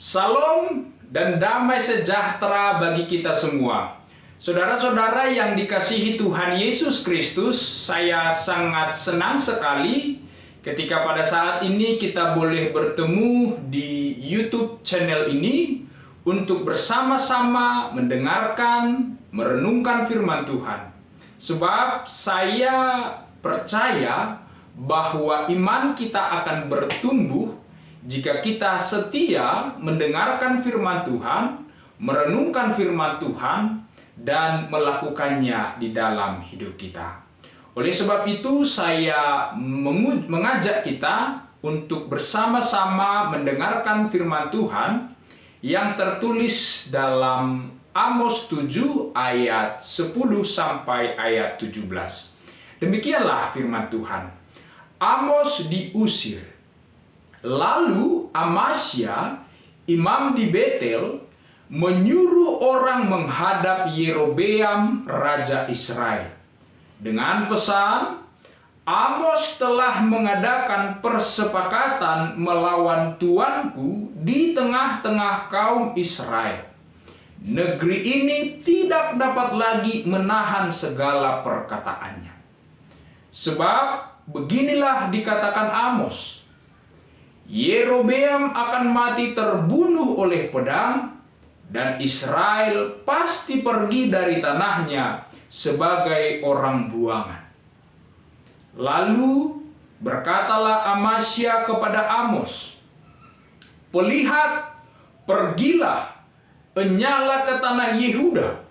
Salam dan damai sejahtera bagi kita semua. Saudara-saudara yang dikasihi Tuhan Yesus Kristus, saya sangat senang sekali ketika pada saat ini kita boleh bertemu di YouTube channel ini untuk bersama-sama mendengarkan, merenungkan firman Tuhan. Sebab saya percaya bahwa iman kita akan bertumbuh jika kita setia mendengarkan firman Tuhan, merenungkan firman Tuhan, dan melakukannya di dalam hidup kita. Oleh sebab itu, saya mengajak kita untuk bersama-sama mendengarkan firman Tuhan yang tertulis dalam Amos 7 ayat 10 sampai ayat 17. Demikianlah firman Tuhan. Amos diusir. Lalu Amasya, imam di Betel, menyuruh orang menghadap Yerobeam, raja Israel. Dengan pesan, Amos telah mengadakan persepakatan melawan tuanku di tengah-tengah kaum Israel. Negeri ini tidak dapat lagi menahan segala perkataannya. Sebab beginilah dikatakan Amos, Yerobeam akan mati terbunuh oleh pedang, dan Israel pasti pergi dari tanahnya sebagai orang buangan. Lalu berkatalah Amasya kepada Amos, "Pelihat, pergilah, enyalah ke tanah Yehuda,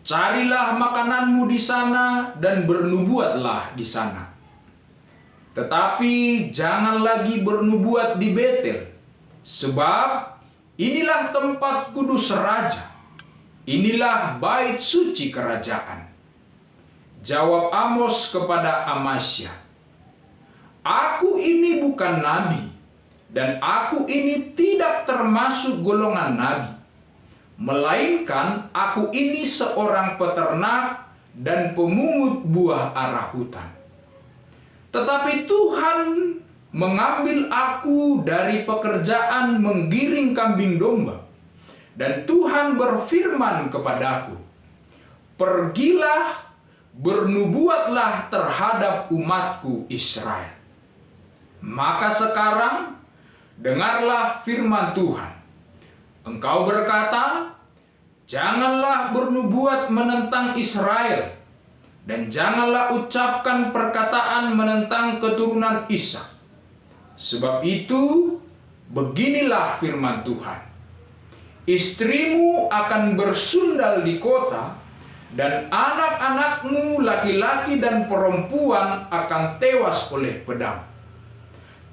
carilah makananmu di sana dan bernubuatlah di sana. Tetapi jangan lagi bernubuat di Betel, sebab inilah tempat kudus raja, inilah bait suci kerajaan." Jawab Amos kepada Amasya, "Aku ini bukan nabi, dan aku ini tidak termasuk golongan nabi, melainkan aku ini seorang peternak dan pemungut buah arah hutan. Tetapi Tuhan mengambil aku dari pekerjaan menggiring kambing domba. Dan Tuhan berfirman kepadaku, pergilah, bernubuatlah terhadap umatku Israel. Maka sekarang, dengarlah firman Tuhan. Engkau berkata, janganlah bernubuat menentang Israel, dan janganlah ucapkan perkataan menentang keturunan Ishak. Sebab itu, beginilah firman Tuhan. Istrimu akan bersundal di kota, dan anak-anakmu laki-laki dan perempuan akan tewas oleh pedang.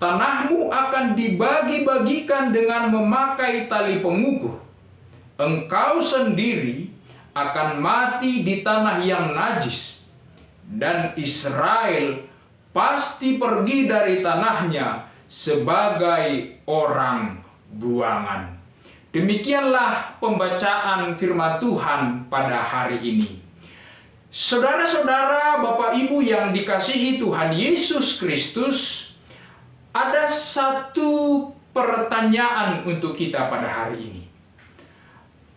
Tanahmu akan dibagi-bagikan dengan memakai tali pengukur. Engkau sendiri akan mati di tanah yang najis, dan Israel pasti pergi dari tanahnya sebagai orang buangan." Demikianlah pembacaan firman Tuhan pada hari ini. Saudara-saudara, Bapak Ibu yang dikasihi Tuhan Yesus Kristus, ada satu pertanyaan untuk kita pada hari ini.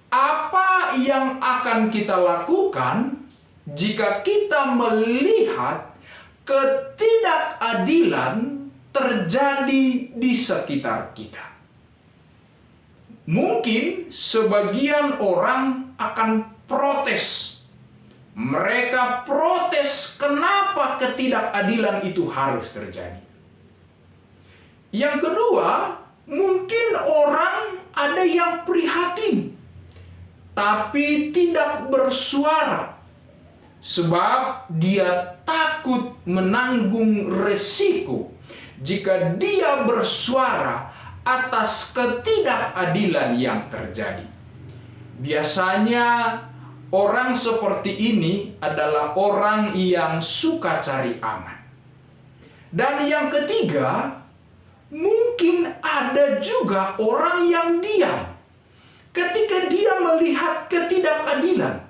Apa yang akan kita lakukan jika kita melihat ketidakadilan terjadi di sekitar kita? Mungkin sebagian orang akan protes. Mereka protes kenapa ketidakadilan itu harus terjadi. Yang kedua, mungkin orang ada yang prihatin, tapi tidak bersuara, sebab dia takut menanggung resiko jika dia bersuara atas ketidakadilan yang terjadi. Biasanya orang seperti ini adalah orang yang suka cari aman. Dan yang ketiga, mungkin ada juga orang yang diam ketika dia melihat ketidakadilan.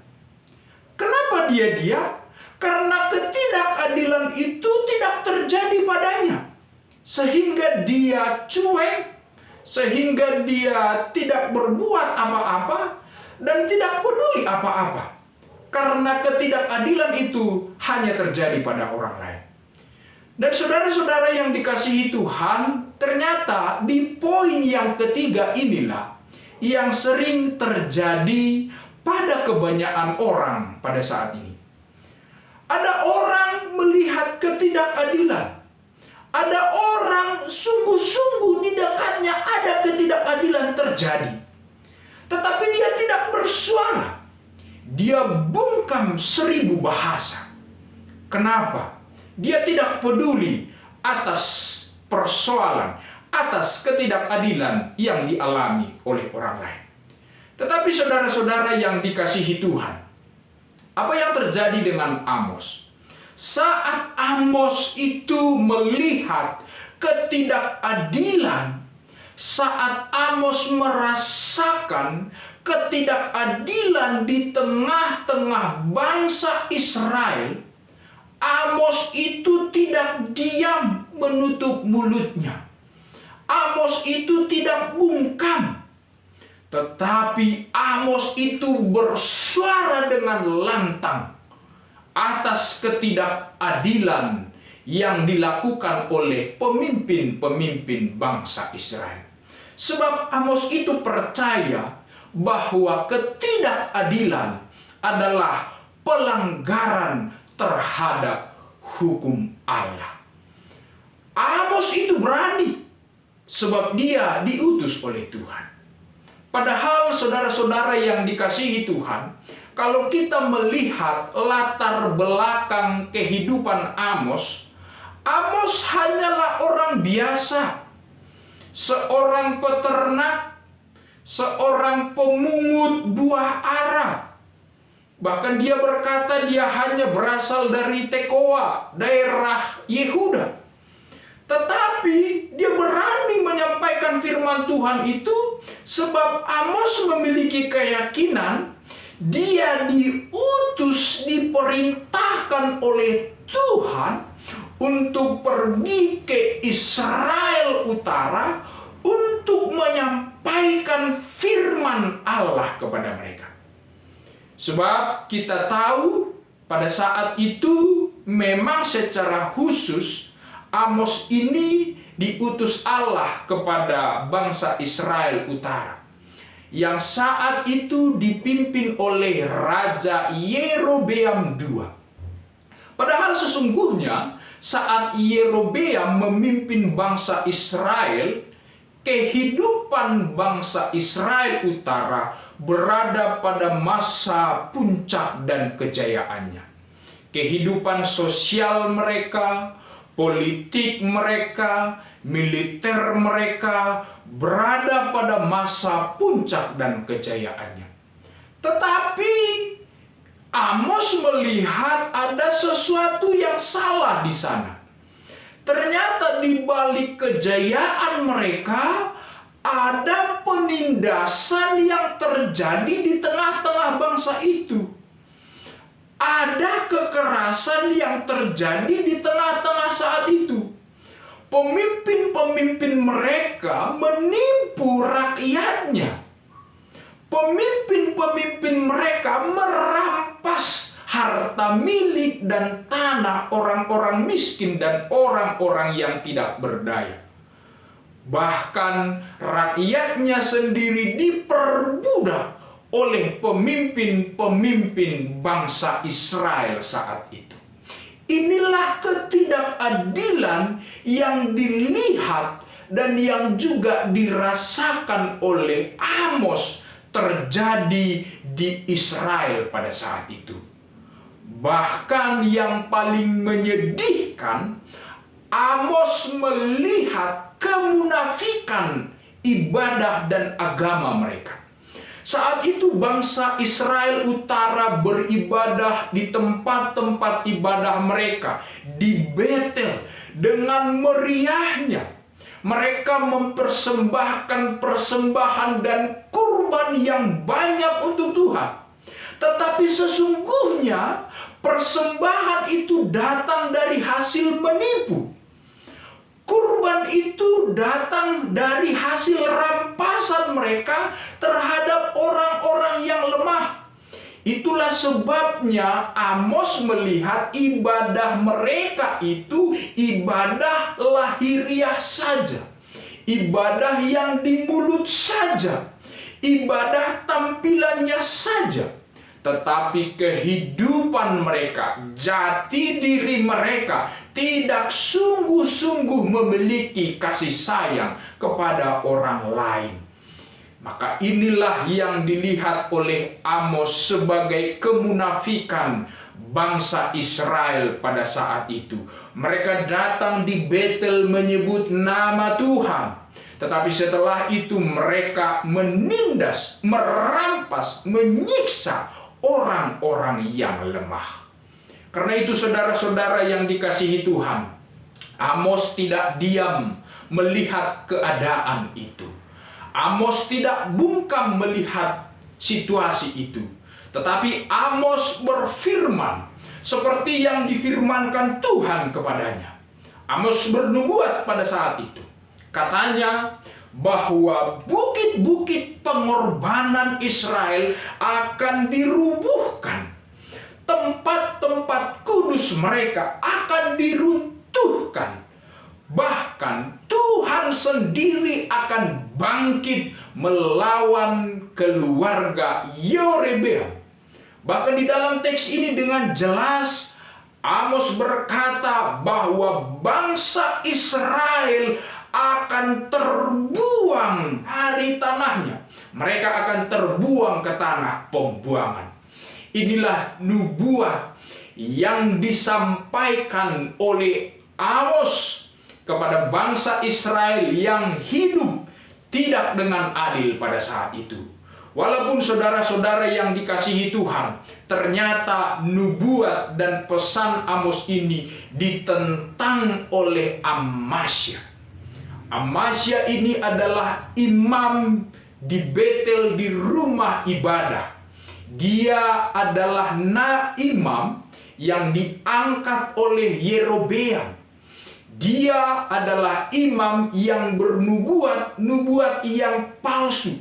Kenapa dia diam? Karena ketidakadilan itu tidak terjadi padanya, sehingga dia cuek, sehingga dia tidak berbuat apa-apa dan tidak peduli apa-apa, karena ketidakadilan itu hanya terjadi pada orang lain. Dan saudara-saudara yang dikasihi Tuhan, ternyata di poin yang ketiga inilah yang sering terjadi pada kebanyakan orang pada saat ini. Ada orang melihat ketidakadilan. Ada orang sungguh-sungguh di dekatnya ada ketidakadilan terjadi. Tetapi dia tidak bersuara. Dia bungkam 1000 bahasa. Kenapa? Dia tidak peduli atas persoalan, atas ketidakadilan yang dialami oleh orang lain. Tetapi saudara-saudara yang dikasihi Tuhan, apa yang terjadi dengan Amos? Saat Amos itu melihat ketidakadilan, saat Amos merasakan ketidakadilan di tengah-tengah bangsa Israel, Amos itu tidak diam menutup mulutnya. Amos itu tidak bungkam. Tetapi Amos itu bersuara dengan lantang atas ketidakadilan yang dilakukan oleh pemimpin-pemimpin bangsa Israel. Sebab Amos itu percaya bahwa ketidakadilan adalah pelanggaran terhadap hukum Allah. Amos itu berani sebab dia diutus oleh Tuhan. Padahal saudara-saudara yang dikasihi Tuhan, kalau kita melihat latar belakang kehidupan Amos, Amos hanyalah orang biasa, seorang peternak, seorang pemungut buah ara. Bahkan dia berkata dia hanya berasal dari Tekoa, daerah Yehuda. Tetapi dia berani menyampaikan firman Tuhan itu sebab Amos memiliki keyakinan dia diutus, diperintahkan oleh Tuhan untuk pergi ke Israel Utara untuk menyampaikan firman Allah kepada mereka. Sebab kita tahu pada saat itu memang secara khusus Amos ini diutus Allah kepada bangsa Israel Utara, yang saat itu dipimpin oleh Raja Yerobeam II. Padahal sesungguhnya saat Yerobeam memimpin bangsa Israel, kehidupan bangsa Israel Utara berada pada masa puncak dan kejayaannya. Kehidupan sosial mereka, politik mereka, militer mereka berada pada masa puncak dan kejayaannya. Tetapi Amos melihat ada sesuatu yang salah di sana. Ternyata di balik kejayaan mereka ada penindasan yang terjadi di tengah-tengah bangsa itu. Ada kekerasan yang terjadi di tengah-tengah saat itu. Pemimpin-pemimpin mereka menipu rakyatnya. Pemimpin-pemimpin mereka merampas harta milik dan tanah orang-orang miskin dan orang-orang yang tidak berdaya. Bahkan rakyatnya sendiri diperbudak oleh pemimpin-pemimpin bangsa Israel saat itu. Inilah ketidakadilan yang dilihat dan yang juga dirasakan oleh Amos terjadi di Israel pada saat itu. Bahkan yang paling menyedihkan, Amos melihat kemunafikan ibadah dan agama mereka. Saat itu bangsa Israel Utara beribadah di tempat-tempat ibadah mereka, di Betel, dengan meriahnya. Mereka mempersembahkan persembahan dan kurban yang banyak untuk Tuhan. Tetapi sesungguhnya persembahan itu datang dari hasil menipu. Kurban itu datang dari hasil rampasan mereka terhadap orang-orang yang lemah. Itulah sebabnya Amos melihat ibadah mereka itu ibadah lahiriah saja, ibadah yang di mulut saja, ibadah tampilannya saja. Tetapi kehidupan mereka, jati diri mereka tidak sungguh-sungguh memiliki kasih sayang kepada orang lain. Maka inilah yang dilihat oleh Amos sebagai kemunafikan bangsa Israel pada saat itu. Mereka datang di Betel menyebut nama Tuhan, tetapi setelah itu mereka menindas, merampas, menyiksa orang-orang yang lemah. Karena itu saudara-saudara yang dikasihi Tuhan, Amos tidak diam melihat keadaan itu. Amos tidak bungkam melihat situasi itu, tetapi Amos berfirman seperti yang difirmankan Tuhan kepadanya. Amos bernubuat pada saat itu. Katanya bahwa bukit-bukit pengorbanan Israel akan dirubuhkan. Tempat-tempat kudus mereka akan diruntuhkan. Bahkan Tuhan sendiri akan bangkit melawan keluarga Yerobeam. Bahkan di dalam teks ini dengan jelas Amos berkata bahwa bangsa Israel akan terbuang dari tanahnya. Mereka akan terbuang ke tanah pembuangan. Inilah nubuat yang disampaikan oleh Amos kepada bangsa Israel yang hidup tidak dengan adil pada saat itu. Walaupun saudara-saudara yang dikasihi Tuhan, ternyata nubuat dan pesan Amos ini ditentang oleh Amasya. Amasya ini adalah imam di Betel, di rumah ibadah. Dia adalah imam yang diangkat oleh Yerobeam. Dia adalah imam yang bernubuat, nubuat yang palsu.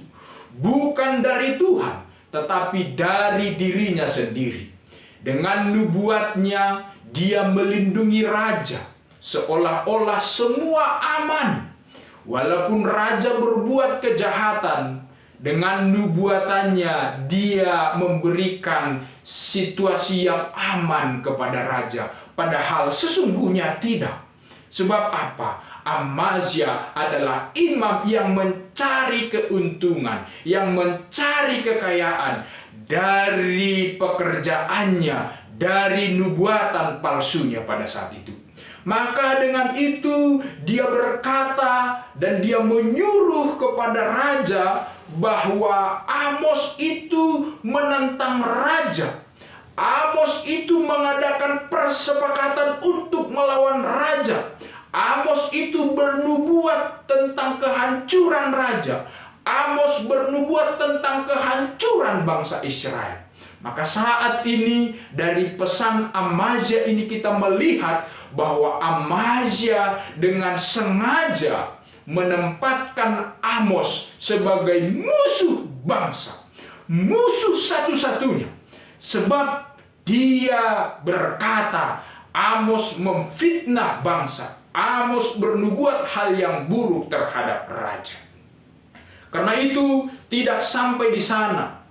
Bukan dari Tuhan, tetapi dari dirinya sendiri. Dengan nubuatnya, dia melindungi raja. Seolah-olah semua aman. Walaupun raja berbuat kejahatan, dengan nubuatannya dia memberikan situasi yang aman kepada raja. Padahal sesungguhnya tidak. Sebab apa? Amazia adalah imam yang mencari keuntungan, yang mencari kekayaan dari pekerjaannya, dari nubuatan palsunya pada saat itu. Maka dengan itu dia berkata dan dia menyuruh kepada raja bahwa Amos itu menentang raja. Amos itu mengadakan persepakatan untuk melawan raja. Amos itu bernubuat tentang kehancuran raja. Amos bernubuat tentang kehancuran bangsa Israel. Maka saat ini dari pesan Amazia ini kita melihat bahwa Amazia dengan sengaja menempatkan Amos sebagai musuh bangsa, musuh satu-satunya. Sebab dia berkata Amos memfitnah bangsa, Amos bernubuat hal yang buruk terhadap raja. Karena itu tidak sampai di sana.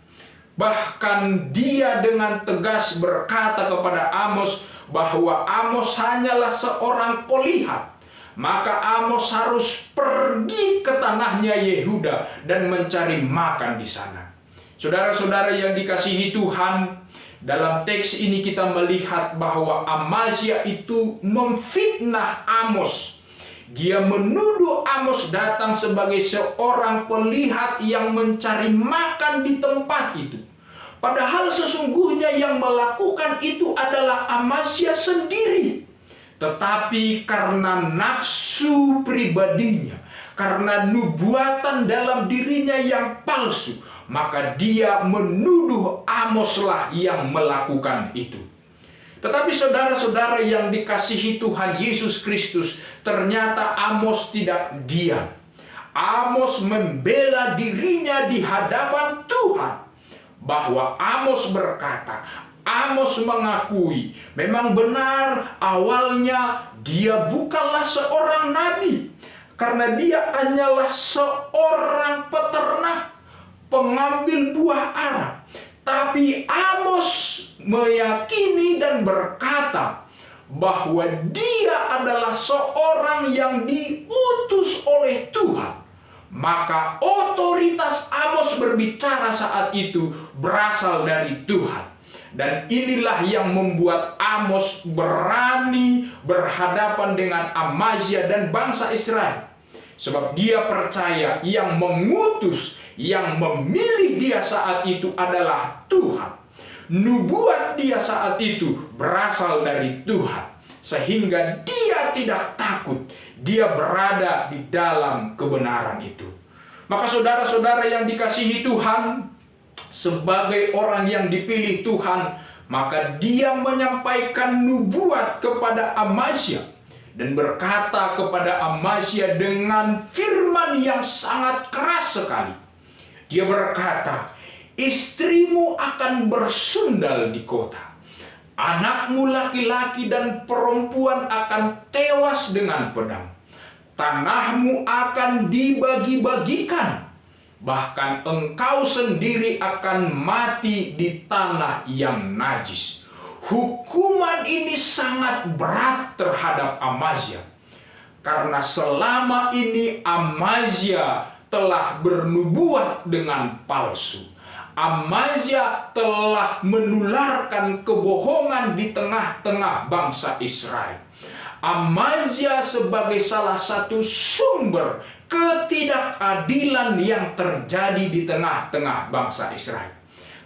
Bahkan dia dengan tegas berkata kepada Amos bahwa Amos hanyalah seorang polihat. Maka Amos harus pergi ke tanahnya Yehuda dan mencari makan di sana. Saudara-saudara yang dikasihi Tuhan, dalam teks ini kita melihat bahwa Amazia itu memfitnah Amos. Dia menuduh Amos datang sebagai seorang pelihat yang mencari makan di tempat itu. Padahal sesungguhnya yang melakukan itu adalah Amazia sendiri. Tetapi karena nafsu pribadinya, karena nubuatan dalam dirinya yang palsu, maka dia menuduh Amoslah yang melakukan itu. Tetapi saudara-saudara yang dikasihi Tuhan Yesus Kristus, ternyata Amos tidak diam. Amos membela dirinya di hadapan Tuhan. Bahwa Amos berkata, Amos mengakui, memang benar awalnya dia bukanlah seorang nabi. Karena dia hanyalah seorang peternak, pengambil buah ara. Tapi Amos meyakini dan berkata bahwa dia adalah seorang yang diutus oleh Tuhan. Maka otoritas Amos berbicara saat itu berasal dari Tuhan. Dan inilah yang membuat Amos berani berhadapan dengan Amazia dan bangsa Israel. Sebab dia percaya yang mengutus, yang memilih dia saat itu adalah Tuhan. Nubuat dia saat itu berasal dari Tuhan. Sehingga dia tidak takut. Dia berada di dalam kebenaran itu. Maka saudara-saudara yang dikasihi Tuhan, sebagai orang yang dipilih Tuhan, maka dia menyampaikan nubuat kepada Amazia. Dan berkata kepada Amazia dengan firman yang sangat keras sekali. Dia berkata, istrimu akan bersundal di kota. Anakmu laki-laki dan perempuan akan tewas dengan pedang. Tanahmu akan dibagi-bagikan. Bahkan engkau sendiri akan mati di tanah yang najis. Hukuman ini sangat berat terhadap Amazia. Karena selama ini Amazia telah bernubuat dengan palsu. Amazia telah menularkan kebohongan di tengah-tengah bangsa Israel. Amazia sebagai salah satu sumber ketidakadilan yang terjadi di tengah-tengah bangsa Israel.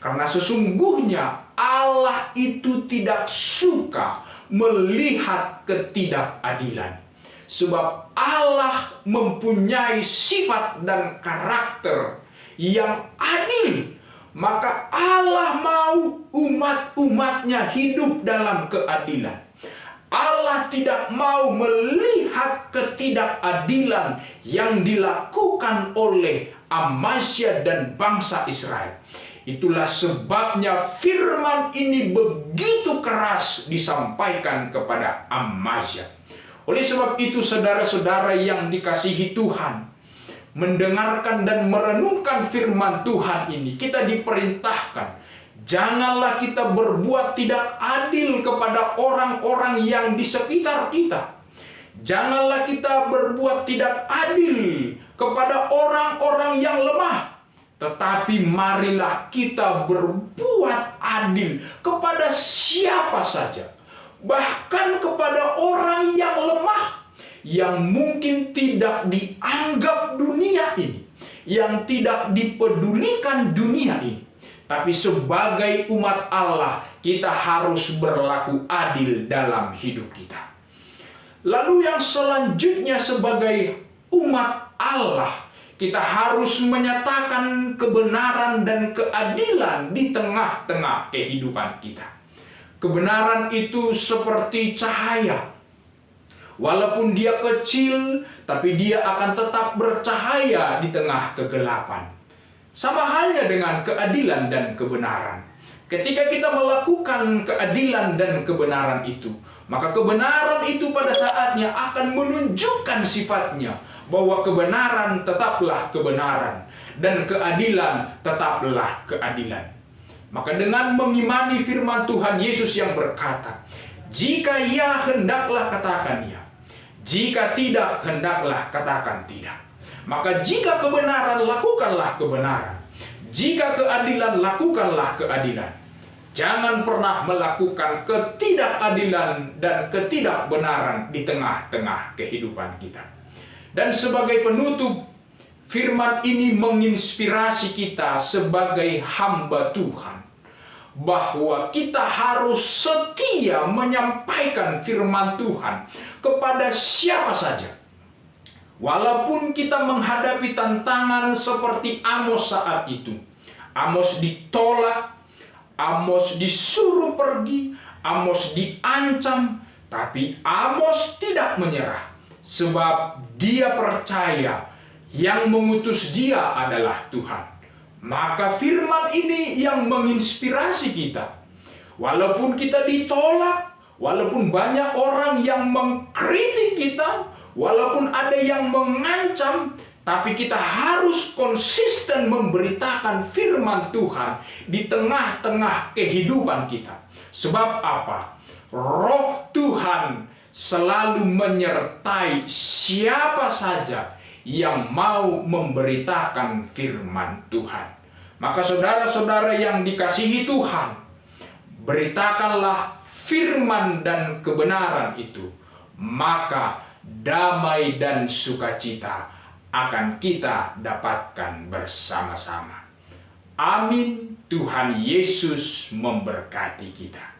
Karena sesungguhnya Allah itu tidak suka melihat ketidakadilan. Sebab Allah mempunyai sifat dan karakter yang adil. Maka Allah mau umat-umatnya hidup dalam keadilan. Allah tidak mau melihat ketidakadilan yang dilakukan oleh Amazia dan bangsa Israel. Itulah sebabnya firman ini begitu keras disampaikan kepada Amazia. Oleh sebab itu saudara-saudara yang dikasihi Tuhan, mendengarkan dan merenungkan firman Tuhan ini, kita diperintahkan, janganlah kita berbuat tidak adil kepada orang-orang yang di sekitar kita. Janganlah kita berbuat tidak adil kepada orang-orang yang lemah. Tetapi marilah kita berbuat adil kepada siapa saja. Bahkan kepada orang yang lemah, yang mungkin tidak dianggap dunia ini, yang tidak dipedulikan dunia ini. Tapi sebagai umat Allah, kita harus berlaku adil dalam hidup kita. Lalu yang selanjutnya sebagai umat Allah, kita harus menyatakan kebenaran dan keadilan di tengah-tengah kehidupan kita. Kebenaran itu seperti cahaya. Walaupun dia kecil, tapi dia akan tetap bercahaya di tengah kegelapan. Sama halnya dengan keadilan dan kebenaran. Ketika kita melakukan keadilan dan kebenaran itu, maka kebenaran itu pada saatnya akan menunjukkan sifatnya, bahwa kebenaran tetaplah kebenaran dan keadilan tetaplah keadilan. Maka dengan mengimani firman Tuhan Yesus yang berkata, jika ya hendaklah katakan ya, jika tidak hendaklah katakan tidak. Maka jika kebenaran lakukanlah kebenaran, jika keadilan lakukanlah keadilan. Jangan pernah melakukan ketidakadilan dan ketidakbenaran di tengah-tengah kehidupan kita. Dan sebagai penutup, firman ini menginspirasi kita sebagai hamba Tuhan, bahwa kita harus setia menyampaikan firman Tuhan kepada siapa saja. Walaupun kita menghadapi tantangan seperti Amos saat itu. Amos ditolak, Amos disuruh pergi, Amos diancam, tapi Amos tidak menyerah. Sebab dia percaya yang mengutus dia adalah Tuhan. Maka firman ini yang menginspirasi kita. Walaupun kita ditolak, walaupun banyak orang yang mengkritik kita, walaupun ada yang mengancam, tapi kita harus konsisten memberitakan firman Tuhan di tengah-tengah kehidupan kita. Sebab apa? Roh Tuhan selalu menyertai siapa saja yang mau memberitakan firman Tuhan. Maka saudara-saudara yang dikasihi Tuhan, beritakanlah firman dan kebenaran itu, maka damai dan sukacita akan kita dapatkan bersama-sama. Amin. Tuhan Yesus memberkati kita.